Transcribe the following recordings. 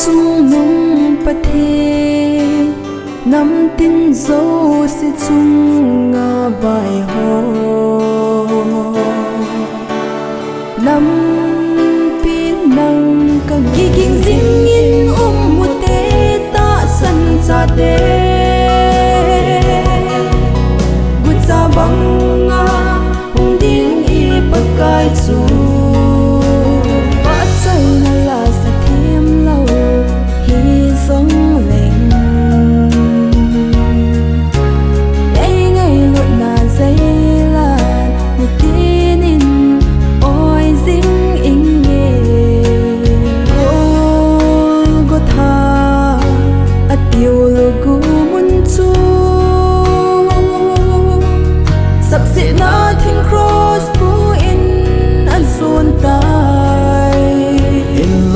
chung nung pa the nắm tin dấu sẽ chung ngã bài hồ nắm pin nang ka giging ding in một te ta san cha de gut sa bang nga hung ding i pakai chu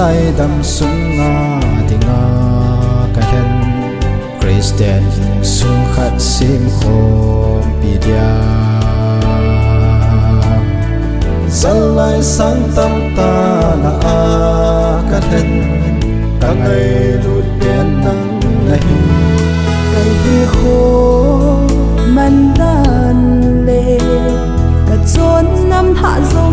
lai dam sung nga dinga ka hen Christian sung khat sim hom pidia zalai sang tam ta na a ka hen ka ngai lut pian nang nahi kai hi kho man dan le ka chon nam tha zo